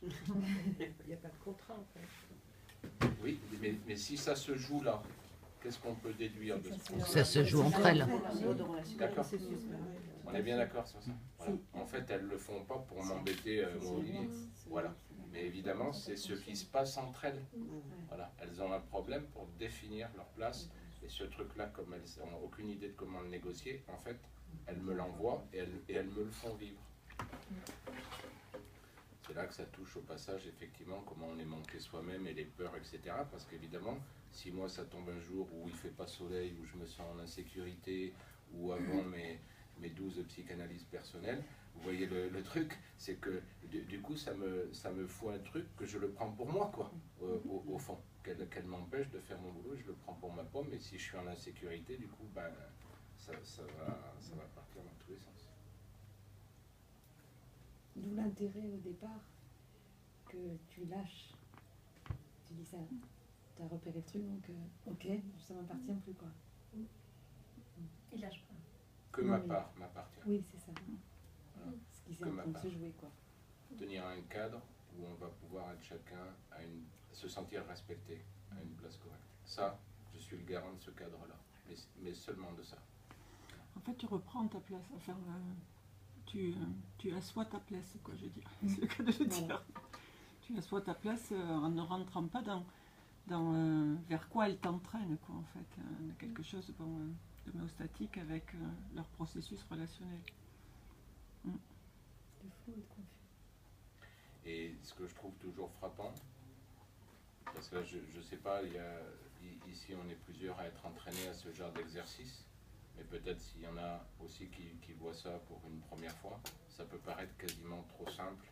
Il n'y a pas de contrat en fait. Oui, mais si ça se joue là, qu'est-ce qu'on peut déduire de ça? Ça se joue entre elles. D'accord. On est bien d'accord sur ça. Voilà. En fait, elles ne le font pas pour m'embêter, moi, Olivier. Voilà. Mais évidemment, c'est ce qui se passe entre elles. Voilà. Elles ont un problème pour définir leur place. Et ce truc-là, comme elles n'ont aucune idée de comment le négocier, en fait, elles me l'envoient et elles me le font vivre. C'est là que ça touche au passage, effectivement, comment on est manqué soi-même et les peurs, etc. Parce qu'évidemment, si moi ça tombe un jour où il ne fait pas soleil, où je me sens en insécurité, ou avant mes 12 psychanalyses personnelles, vous voyez le truc, c'est que du coup ça me fout un truc que je le prends pour moi, quoi, au fond. Qu'elle m'empêche de faire mon boulot, je le prends pour ma pomme, et si je suis en insécurité, du coup, ben, ça va partir dans tous les sens. D'où l'intérêt au départ que tu lâches. Tu dis ça, tu as repéré le truc, donc ok, ça m'appartient plus, quoi. Il lâche pas. Que ma part m'appartient. Oui, c'est ça. Voilà. Ce qui s'est Que en ma train de part. se jouer, quoi. Tenir un cadre où on va pouvoir être chacun se sentir respecté à une place correcte. Ça, je suis le garant de ce cadre-là, mais seulement de ça. En fait, tu reprends ta place. Enfin, tu assois ta place, quoi, je veux dire. C'est le cas de le dire. Tu assois ta place en ne rentrant pas dans vers quoi elle t'entraîne, quoi, en fait. Quelque chose d'homéostatique avec leur processus relationnel. De flou et de confus. Et ce que je trouve toujours frappant, parce que là, je ne sais pas, ici on est plusieurs à être entraînés à ce genre d'exercice, mais peut-être s'il y en a aussi qui voient ça pour une première fois, ça peut paraître quasiment trop simple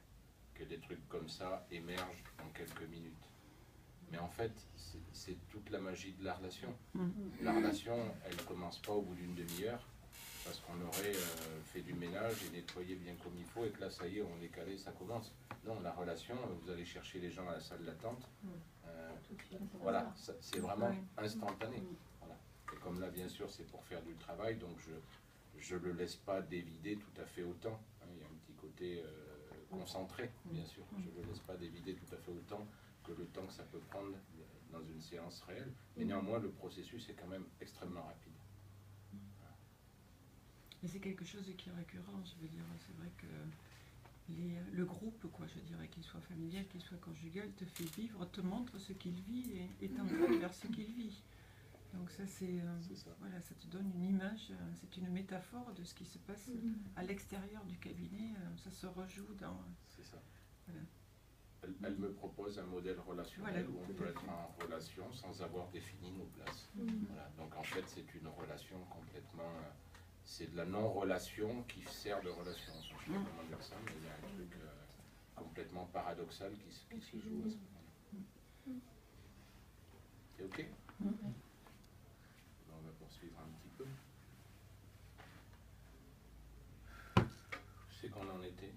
que des trucs comme ça émergent en quelques minutes. Mais en fait, c'est toute la magie de la relation. La relation, elle ne commence pas au bout d'une demi-heure, parce qu'on aurait fait du ménage et nettoyé bien comme il faut, et que là, ça y est, on est calé, ça commence. Non, la relation, vous allez chercher les gens à la salle d'attente. Voilà, c'est vraiment instantané. Voilà. Et comme là, bien sûr, c'est pour faire du travail, donc je ne le laisse pas dévider tout à fait autant. Hein, il y a un petit côté concentré, bien sûr. Je ne le laisse pas dévider tout à fait autant que le temps que ça peut prendre dans une séance réelle. Mais néanmoins, le processus est quand même extrêmement rapide. Mais c'est quelque chose qui est récurrent, je veux dire. C'est vrai que le groupe, quoi, je dirais, qu'il soit familial, qu'il soit conjugal, te fait vivre, te montre ce qu'il vit et t'entraîne vers ce qu'il vit. Donc ça, c'est ça. Voilà, ça te donne une image, c'est une métaphore de ce qui se passe à l'extérieur du cabinet. Ça se rejoue dans... C'est ça. Voilà. Elle me propose un modèle relationnel où on peut être en relation sans avoir défini nos places. Voilà. Donc en fait, c'est une relation complètement... c'est de la non-relation qui sert de relation. Je ne sais pas comment dire ça, mais il y a un truc complètement paradoxal qui se joue à ce moment-là. C'est OK? On va poursuivre un petit peu. Je sais qu'on en était.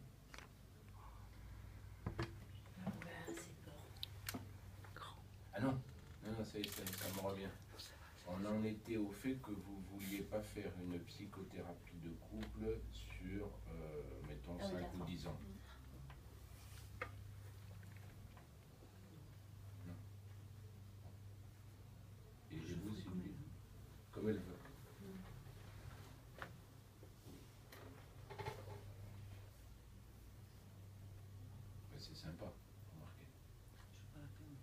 On en était au fait que vous ne vouliez pas faire une psychothérapie de couple sur, mettons, Ah oui, 5 4 ou ans. 10 ans. Non. Et vous, Sylvie, comme elle veut. Mais c'est sympa, remarquez. Je sais pas la peine.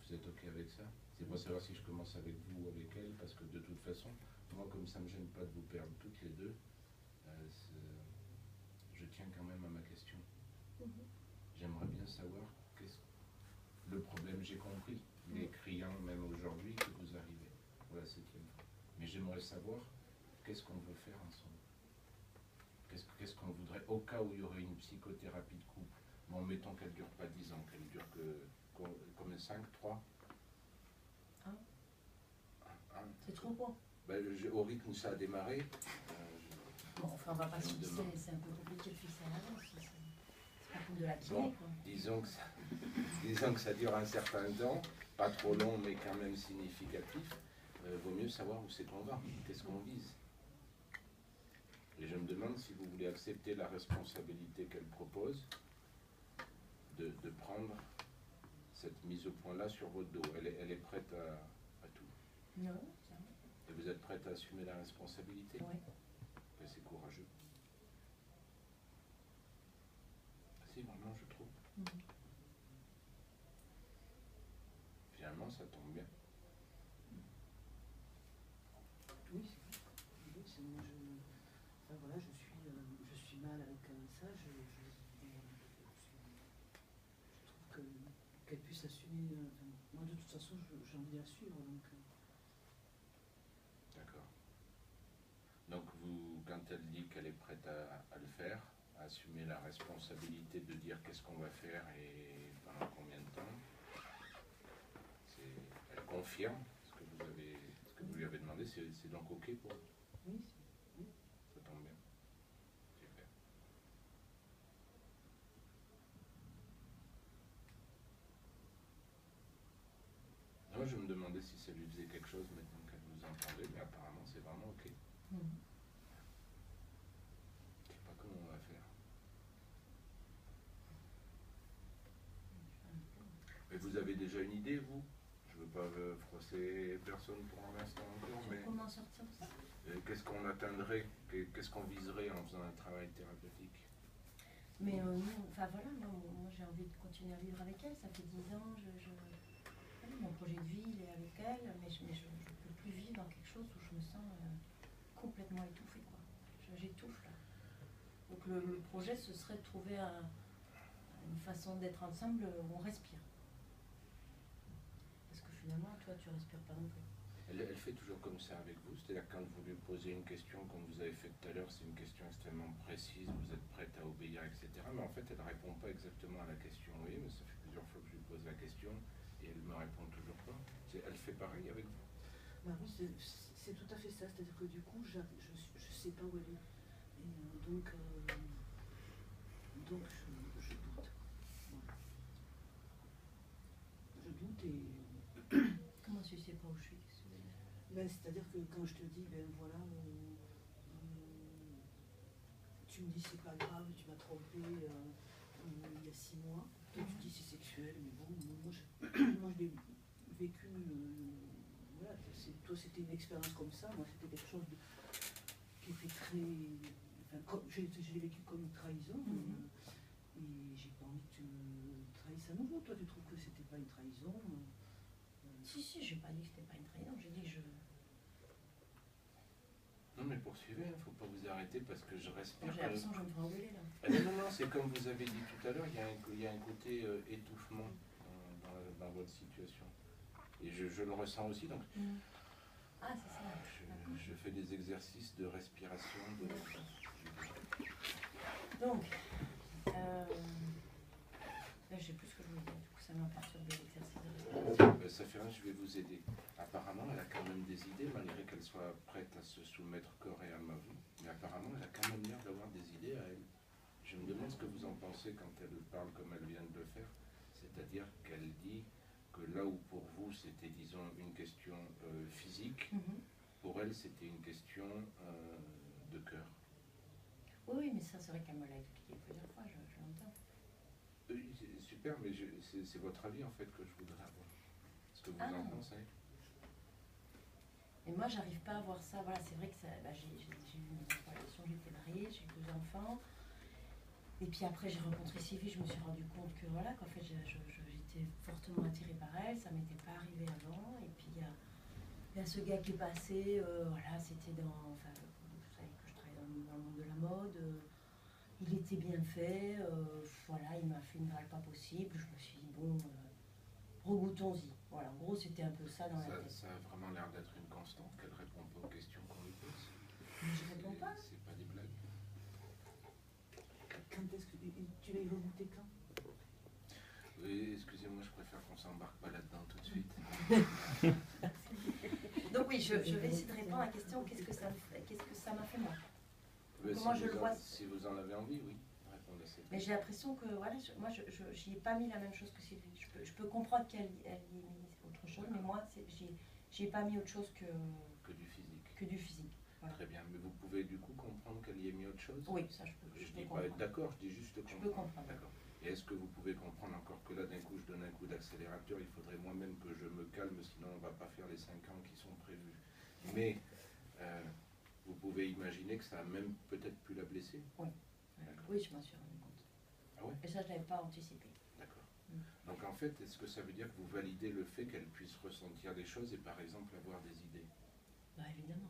Vous êtes OK avec ça? C'est pour savoir si je commence avec vous ou avec elle, parce que de toute façon, moi, comme ça ne me gêne pas de vous perdre toutes les deux, je tiens quand même à ma question. J'aimerais bien savoir qu'est-ce le problème, j'ai compris. Il est criant même aujourd'hui que vous arrivez pour la 7e fois. Mais j'aimerais savoir qu'est-ce qu'on veut faire ensemble. Qu'est-ce qu'on voudrait, au cas où il y aurait une psychothérapie de couple. Bon, mettons qu'elle ne dure pas 10 ans, qu'elle dure comme 5, 3. C'est trop bon. Ben, au rythme où ça a démarré, Bon, enfin, on va pas je se me fixer, demande. c'est un peu compliqué de fixer à l'avance. C'est pas comme de la kiné, Bon, quoi. disons que ça dure un certain temps, pas trop long mais quand même significatif, vaut mieux savoir où c'est qu'on va, qu'est-ce qu'on vise. Et je me demande si vous voulez accepter la responsabilité qu'elle propose de prendre cette mise au point-là sur votre dos. Elle est prête à tout. Non, ça. Et vous êtes prête à assumer la responsabilité? Ouais. Ben, c'est courageux. Ah, si, vraiment, je trouve. Finalement, ça tombe bien. Oui, c'est vrai. Oui, c'est moi, enfin, voilà, je suis mal avec ça. Je trouve qu'elle puisse assumer. Enfin, moi, de toute façon, j'ai envie de la suivre. Donc, D'accord. Donc vous, quand elle dit qu'elle est prête à le faire, à assumer la responsabilité de dire qu'est-ce qu'on va faire et pendant combien de temps, elle confirme ce que vous lui avez demandé, c'est donc OK pour vous? oui, Ça tombe bien. Super. Non, je me demandais si ça lui faisait quelque chose maintenant qu'elle vous entendait, mais apparemment c'est vraiment OK. Je ne sais pas comment on va faire. Mais vous avez déjà une idée, vous? Je ne veux pas froisser personne pour l'instant encore, mais Comment sortir de ça? qu'est-ce qu'on atteindrait? Qu'est-ce qu'on viserait en faisant un travail thérapeutique? Mais non, enfin voilà, moi j'ai envie de continuer à vivre avec elle, ça fait 10 ans, voilà, mon projet de vie il est avec elle, mais je ne peux plus vivre dans quelque chose où je me sens complètement étouffée, quoi. J'étouffe là. Donc le projet ce serait de trouver une façon d'être ensemble où on respire. Parce que finalement, toi tu respires pas non plus. Elle fait toujours comme ça avec vous, c'est-à-dire quand vous lui posez une question comme vous avez fait tout à l'heure, c'est une question extrêmement précise, vous êtes prête à obéir, etc. Mais en fait, elle ne répond pas exactement à la question. Oui, mais ça fait plusieurs fois que je lui pose la question et elle ne me répond toujours pas. Elle fait pareil avec vous? bah oui, c'est tout à fait ça. C'est-à-dire que du coup, je sais pas où elle est. Et donc je doute. Voilà. Je doute et. Comment tu sais pas où je suis? Ben, c'est-à-dire que quand je te dis, ben voilà, tu me dis c'est pas grave, tu m'as trompé il y a 6 mois, toi tu dis c'est sexuel, mais bon, moi je l'ai vécu, voilà, toi c'était une expérience comme ça, moi c'était quelque chose qui était très, enfin, je l'ai vécu comme une trahison, et j'ai pas envie que tu me trahisses à nouveau. Toi tu trouves que c'était pas une trahison? Si, j'ai pas dit que c'était pas une trahison, j'ai dit que je... Non mais poursuivez, il ne faut pas vous arrêter parce que je respire. J'ai l'impression que je vais me faire engueuler là. Non, c'est comme vous avez dit tout à l'heure, il y a un côté étouffement dans votre situation. Et je le ressens aussi, donc Ah, c'est ça. je fais des exercices de respiration. Donc, là, je sais plus ce que je voulais dire, du coup ça m'a perturbé l'exercice de respiration. Ça fait rien, je vais vous aider. Apparemment, elle a quand même des idées, malgré qu'elle soit prête à se soumettre corps et âme à vous. Mais apparemment, elle a quand même l'air d'avoir des idées à elle. Je me demande ce que vous en pensez quand elle parle comme elle vient de le faire, c'est-à-dire qu'elle dit que là où pour vous c'était, disons, une question physique, pour elle c'était une question de cœur. Oui, oui, mais ça, c'est vrai qu'elle me l'a expliqué plusieurs fois, je l'entends. Oui, c'est super, mais c'est votre avis en fait que je voudrais avoir. Ce que vous en pensez. Et moi, j'arrive pas à voir ça. Voilà, c'est vrai que ça, bah, j'ai eu une relation, j'étais mariée, j'ai eu 2 enfants. Et puis après, j'ai rencontré Sylvie, je me suis rendu compte que voilà, qu'en fait, j'étais fortement attirée par elle, ça m'était pas arrivé avant. Et puis il y a ce gars qui est passé, voilà, c'était dans, enfin, vous savez que je travaille dans le monde de la mode. Il était bien fait, voilà, il m'a fait une drague pas possible. Je me suis dit bon, regoutons-y. Voilà, en gros, c'était un peu ça dans la tête. Ça a vraiment l'air d'être une constante, qu'elle répond pas aux questions qu'on lui pose. Mais je réponds pas. C'est pas des blagues. Quand est-ce que tu l'as regoûté quand? Oui, excusez-moi, je préfère qu'on s'embarque pas là-dedans tout de suite. Donc oui, je vais essayer de répondre à la question, qu'est-ce que ça m'a fait moi? Comment je le vois? Si vous en avez envie, oui, répondez à cette Mais j'ai l'impression que voilà, moi j'y ai pas mis la même chose que Sylvie. Je peux comprendre qu'elle y ait mis autre chose, mais moi j'y ai pas mis autre chose que du physique. Que du physique. Voilà. Très bien, mais vous pouvez du coup comprendre qu'elle y ait mis autre chose? Oui, ça je peux dis pas comprendre. être d'accord, je dis juste comprendre. Je peux comprendre. D'accord. Et est-ce que vous pouvez comprendre encore que là d'un coup je donne un coup d'accélérateur, il faudrait moi-même que je me calme, sinon on ne va pas faire les 5 ans qui sont prévus. Mais vous pouvez imaginer que ça a même peut-être pu la blesser? Oui, oui, je m'en suis rendu compte. Ah ouais? Et ça je l'avais pas anticipé. D'accord. Donc en fait, est-ce que ça veut dire que vous validez le fait qu'elle puisse ressentir des choses et par exemple avoir des idées? Bah évidemment.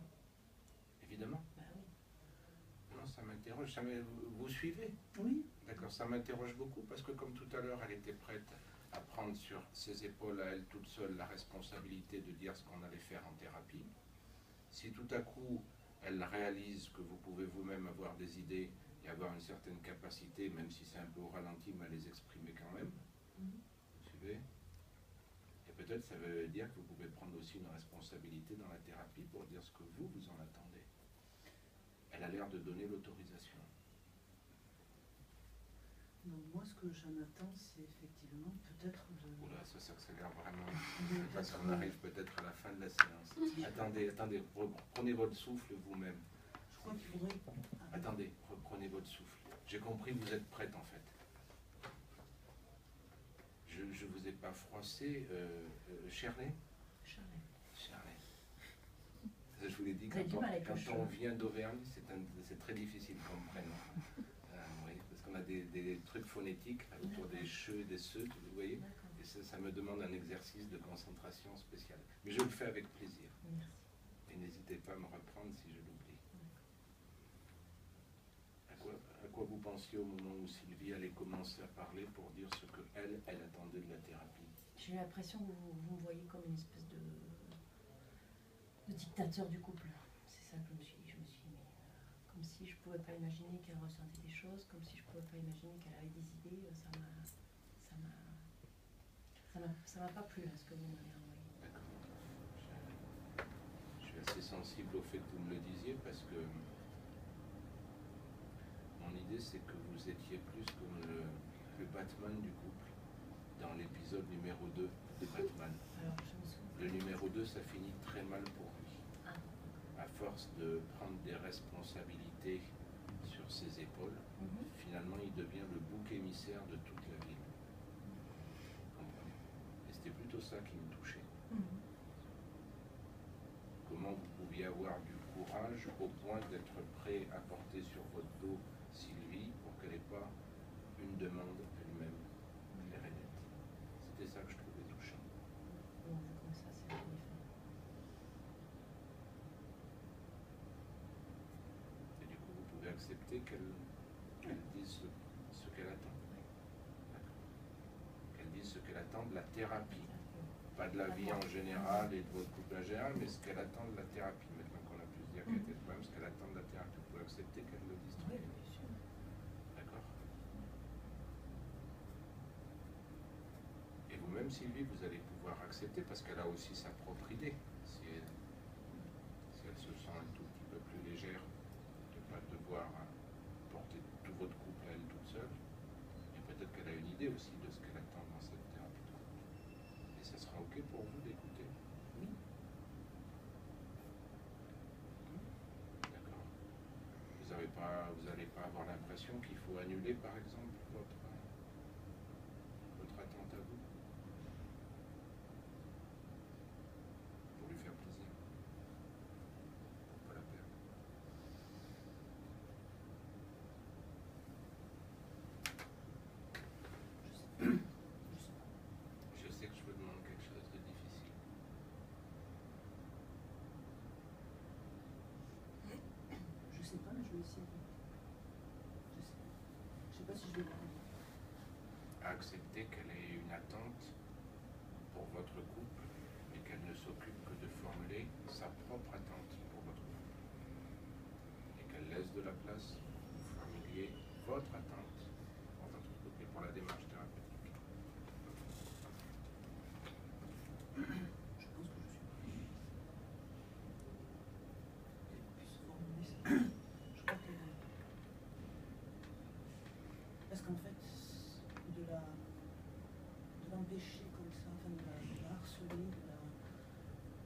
Évidemment. Bah oui. Non, ça m'interroge. Vous suivez? Oui. D'accord, ça m'interroge beaucoup parce que comme tout à l'heure, elle était prête à prendre sur ses épaules à elle toute seule la responsabilité de dire ce qu'on allait faire en thérapie. Si tout à coup, elle réalise que vous pouvez vous-même avoir des idées et avoir une certaine capacité, même si c'est un peu au ralenti, mais à les exprimer quand même, vous suivez? Et peut-être ça veut dire que vous pouvez prendre aussi une responsabilité dans la thérapie pour dire ce que vous en attendez. Elle a l'air de donner l'autorisation. Donc moi, ce que j'en attends, c'est effectivement peut-être de... Oula, ça s'accélère vraiment. Parce qu'on arrive peut-être à la fin de la séance. Attendez, reprenez votre souffle vous-même. Je crois qu'il faudrait... Attendez, reprenez votre souffle. J'ai compris, vous êtes prête en fait. Je ne vous ai pas froissé. Shirley? Shirley. Je vous l'ai dit, quand on vient d'Auvergne, c'est très difficile comme prénom. Oui, parce qu'on a des trucs phonétiques autour des cheux et des ceux, vous voyez. Et ça me demande un exercice de concentration spécial. Mais je le fais avec plaisir. Merci. Et n'hésitez pas à me reprendre si je l'oublie. À quoi vous pensiez au moment où Sylvie allait commencer à parler pour dire ce qu'elle attendait de la thérapie? J'ai eu l'impression que vous me voyez comme une espèce de dictateur du couple. C'est ça que je me suis dit. Mais comme si je pouvais pas imaginer qu'elle ressentait des choses, comme si je pouvais pas imaginer qu'elle avait des idées. Ça m'a pas plu là, ce que vous m'avez envoyé. D'accord. Je suis assez sensible au fait que vous me le disiez parce que mon idée c'est que vous étiez plus comme le Batman du couple dans l'épisode numéro 2 de Batman. Alors, je me souviens. Le numéro 2, ça finit très mal pour lui. Ah. À force de prendre des responsabilités sur ses épaules, finalement il devient le bouc émissaire de toute la ville. Comprenez? Et c'était plutôt ça qui me touchait. Comment vous pouviez avoir du courage au point d'être prêt à porter sur votre dos Sylvie pour qu'elle n'ait pas une demande elle-même claire et nette. C'était ça que je trouvais touchant. Bon, vu comme ça, c'est différent. Et du coup, vous pouvez accepter qu'elle dise ce qu'elle attend. D'accord. Qu'elle dise ce qu'elle attend de la thérapie. Pas de la vie en général et de votre couple en général, mais ce qu'elle attend de la thérapie. Maintenant qu'on a pu se dire qu'elle était de problème, ce qu'elle attend de la thérapie. Vous pouvez accepter qu'elle le dise. Oui, bien sûr. D'accord. Et vous-même, Sylvie, vous allez pouvoir accepter parce qu'elle a aussi sa propre idée. Si elle se sent un tout petit peu plus légère, de ne pas devoir porter tout votre couple à elle toute n'allez pas avoir l'impression qu'il faut annuler, par exemple, votre attente à vous pour lui faire plaisir, pour pas la perdre. Je sais que je vous demande quelque chose de difficile. Je sais pas, mais je vais essayer. Je sais pas si je vais parler. Accepter qu'elle ait une attente pour votre couple, mais qu'elle ne s'occupe que de formuler sa propre attente pour votre couple. Et qu'elle laisse de la place pour formuler votre attente pour votre couple et pour la démarche thérapeutique. Je pense que je suis prête. Et puis se formuler ça. Je crois que. Parce qu'en fait, de l'empêcher comme ça, enfin de la harceler,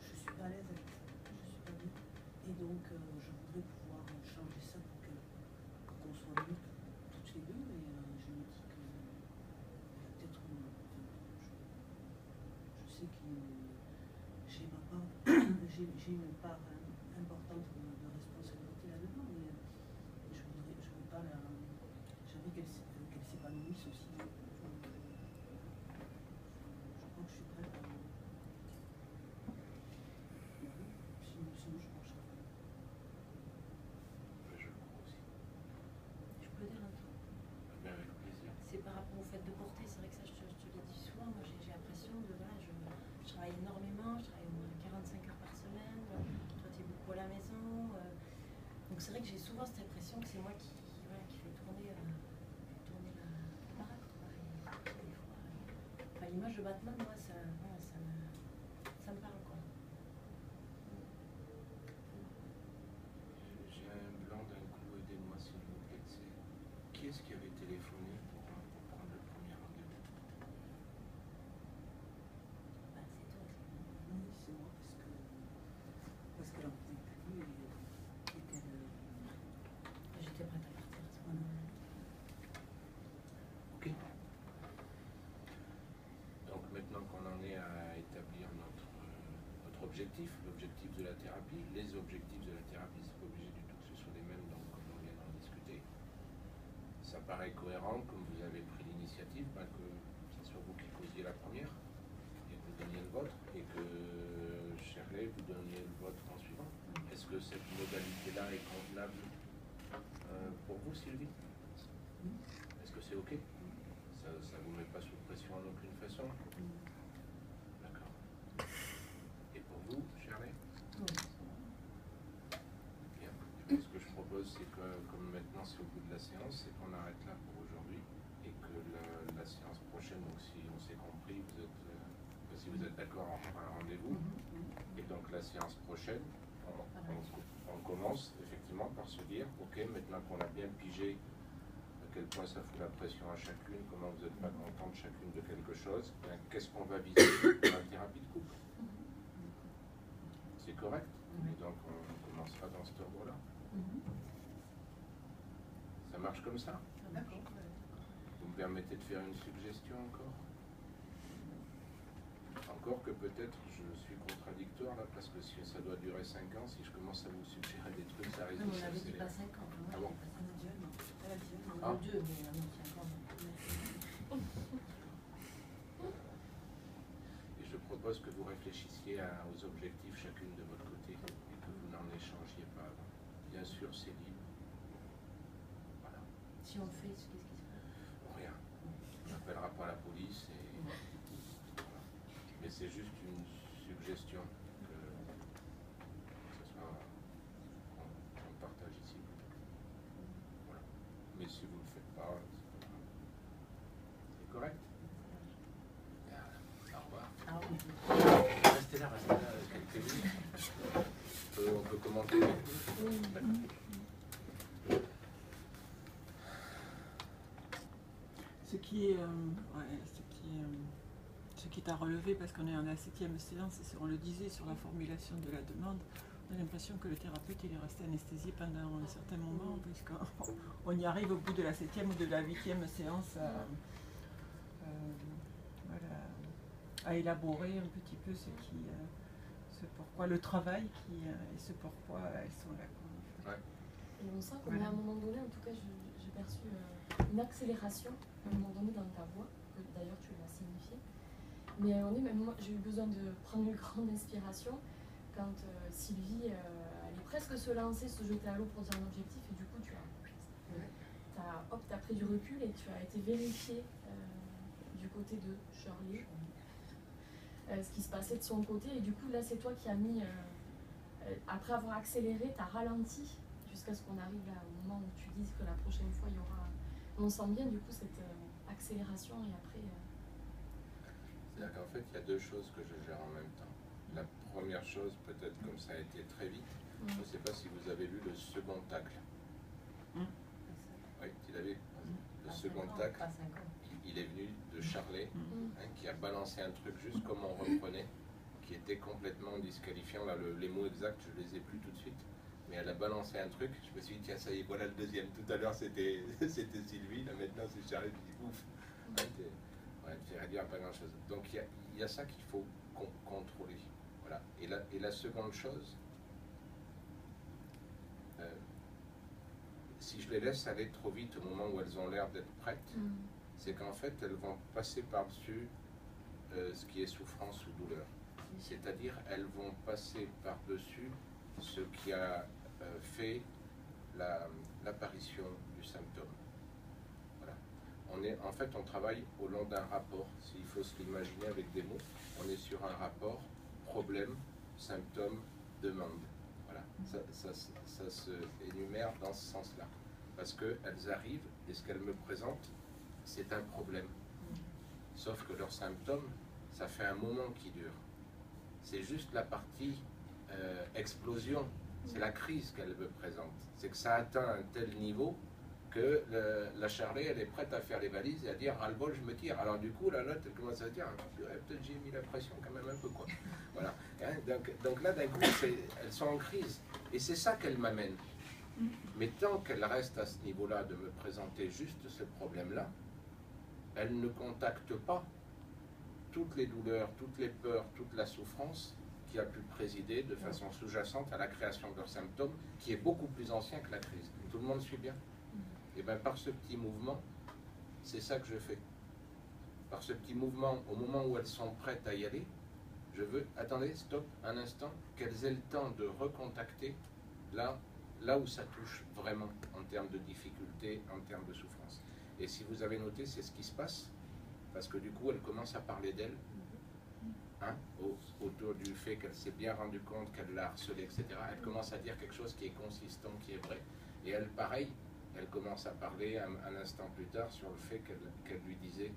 je suis pas à l'aise avec ça. Je suis pas bien. Et donc, je voudrais pouvoir changer ça pour qu'on soit mieux toutes les deux. Et je me dis que il y a peut-être je sais que j'ai ma part, j'ai une part importante de responsabilité là-dedans, mais je veux pas la. J'aimerais qu'elle s'épanouisse aussi. Je crois que je suis prête à. Sinon je pencherai. Je le crois aussi. Je peux dire un truc. Mais avec plaisir. C'est par rapport au fait de porter, c'est vrai que ça je te le dis souvent, moi j'ai l'impression de, voilà, je travaille énormément, je travaille au moins 45 heures par semaine, toi tu es beaucoup à la maison, donc c'est vrai que j'ai souvent cette impression que c'est moi qui fait tourner la baraque, quoi. Et des fois, enfin, l'image de Batman, moi ça me parle, quoi. J'ai un blanc d'un coup, aidez-moi s'il vous plaît. Qui est-ce qui avait téléphoné pour prendre le premier rendez-vous? Bah, c'est toi. Oui, c'est moi parce qu'elle en pouvait plus et qu'elle. J'étais prête à partir à ce moment-là. Ok. Donc maintenant qu'on en est à établir notre objectif, l'objectif de la thérapie, les objectifs de la thérapie, c'est pas obligé du tout que ce soit les mêmes, donc comme on vient d'en discuter. Ça paraît cohérent, comme vous avez pris l'initiative, que ce soit vous qui posiez la première, et que vous donniez le vôtre, et que Shirley, vous donniez le vôtre en suivant. Est-ce que cette modalité-là est convenable pour vous, Sylvie? Est-ce que c'est OK? Ça ne vous met pas sous pression en aucune façon? D'accord. Et pour vous, Shirley? Bien. Ce que je propose, c'est que, comme maintenant c'est au bout de la séance, c'est qu'on arrête là pour aujourd'hui et que la séance prochaine, donc si on s'est compris, si vous êtes d'accord, on fera un rendez-vous. Et donc la séance prochaine, on commence effectivement par se dire, ok, maintenant qu'on a bien pigé à quel point ça fout la pression à chacune, comment vous n'êtes pas contente chacune de quelque chose, qu'est-ce qu'on va viser dans la thérapie de couple? C'est correct? Et donc on commencera dans cet ordre-là. Ça marche comme ça? D'accord. Vous me permettez de faire une suggestion encore? Encore que peut-être je suis contradictoire là, parce que si ça doit durer 5 ans, si je commence à vous suggérer des trucs, ça risque Non, de on avait dit s'accélérer. pas 5 ans. Ah bon? Elle a dit, Ah. 2, mais on a mis 5 ans. Et je propose que vous réfléchissiez aux objectifs chacune de votre côté et que vous n'en échangiez pas avant. Bien sûr, c'est libre. Voilà. Si on le fait, qu'est-ce qui se passe? Rien. On n'appellera pas la police et... Voilà. Mais c'est juste une suggestion que ce soit qu'on partage ici. Voilà. Mais si vous ne le faites pas, c'est pas grave. C'est correct? Bien. Au revoir. Ah oui. Restez là quelques minutes. On peut commenter avec vous? D'accord. Ce qui t'a relevé, parce qu'on est en la 7e séance, et on le disait sur la formulation de la demande, J'ai l'impression que le thérapeute il est resté anesthésié pendant un certain moment, puisqu'on y arrive au bout de la 7e ou de la 8e séance voilà, à élaborer un petit peu ce pourquoi le travail et ce pourquoi elles sont là. Quoi, en fait. Ouais. Et on sent qu'à Voilà. un moment donné, en tout cas, j'ai perçu une accélération à un moment donné dans ta voix, que d'ailleurs tu l'as signifié. Mais à un moment donné, même moi, j'ai eu besoin de prendre une grande inspiration quand Sylvie, elle est presque se lancer, se jeter à l'eau pour dire un objectif, et du coup, tu as pris du recul et tu as été vérifié du côté de Shirley, ce qui se passait de son côté, et du coup, là, c'est toi qui as mis, après avoir accéléré, tu as ralenti jusqu'à ce qu'on arrive là, au moment où tu dises que la prochaine fois, il y aura... On sent bien, du coup, cette accélération, et après... C'est-à-dire qu'en fait, il y a deux choses que je gère en même temps. La première chose, peut-être comme ça a été très vite, je ne sais pas si vous avez lu le second tacle. Oui, tu l'as vu. Le second tacle, il est venu de Charlet, qui a balancé un truc juste comme on reprenait, qui était complètement disqualifiant. Là, les mots exacts, je ne les ai plus tout de suite. Mais elle a balancé un truc, je me suis dit, tiens, ça y est, voilà le deuxième. Tout à l'heure, c'était Sylvie, là maintenant, c'est Charlet. Je dis, ouf. Ouais, tu irais dire pas grand-chose. Donc, il y a ça qu'il faut contrôler. Voilà. Et la seconde chose, si je les laisse aller trop vite au moment où elles ont l'air d'être prêtes, c'est qu'en fait, elles vont passer par-dessus ce qui est souffrance ou douleur. C'est-à-dire, elles vont passer par-dessus ce qui a fait l'apparition du symptôme. Voilà. En fait, on travaille au long d'un rapport, s'il faut se l'imaginer avec des mots. On est sur un rapport problème, symptôme, demande. Voilà. Ça se énumère dans ce sens-là. Parce qu'elles arrivent et ce qu'elles me présentent, c'est un problème. Sauf que leurs symptômes, ça fait un moment qui dure. C'est juste la partie explosion. C'est la crise qu'elle me présente. C'est que ça atteint un tel niveau que la Charlet, elle est prête à faire les valises et à dire ras-le-bol, je me tire. Alors du coup, la note, elle commence à dire peut-être j'ai mis la pression quand même un peu, quoi. Voilà. Hein, donc là, d'un coup, elles sont en crise. Et c'est ça qu'elle m'amène. Mais tant qu'elle reste à ce niveau-là de me présenter juste ce problème-là, elle ne contacte pas toutes les douleurs, toutes les peurs, toute la souffrance qui a pu présider de façon sous-jacente à la création de leurs symptômes, qui est beaucoup plus ancien que la crise. Tout le monde suit bien? Et bien par ce petit mouvement, c'est ça que je fais. Par ce petit mouvement, au moment où elles sont prêtes à y aller, je veux, attendez, stop, un instant, qu'elles aient le temps de recontacter là où ça touche vraiment en termes de difficulté, en termes de souffrance. Et si vous avez noté, c'est ce qui se passe, parce que du coup, elle commence à parler d'elle, hein, autour du fait qu'elle s'est bien rendue compte qu'elle l'a harcelée, etc. Elle commence à dire quelque chose qui est consistant, qui est vrai. Et elle, pareil, elle commence à parler un instant plus tard sur le fait qu'elle lui disait,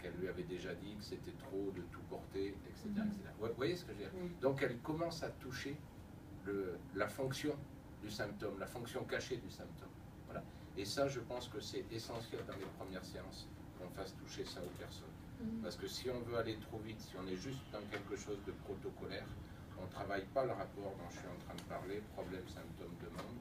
qu'elle lui avait déjà dit que c'était trop de tout porter, etc. etc. Vous voyez ce que je veux dire? Donc elle commence à toucher la fonction du symptôme, la fonction cachée du symptôme. Voilà. Et ça, je pense que c'est essentiel dans les premières séances, qu'on fasse toucher ça aux personnes. Parce que si on veut aller trop vite, si on est juste dans quelque chose de protocolaire, on ne travaille pas le rapport dont je suis en train de parler, problème, symptôme, demande.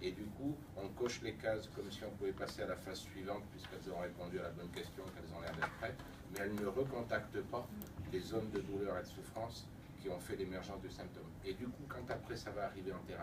Et du coup, on coche les cases comme si on pouvait passer à la phase suivante, puisqu'elles ont répondu à la bonne question, qu'elles ont l'air d'être prêtes, mais elles ne recontactent pas les zones de douleur et de souffrance qui ont fait l'émergence du symptôme. Et du coup, quand après ça va arriver en thérapie,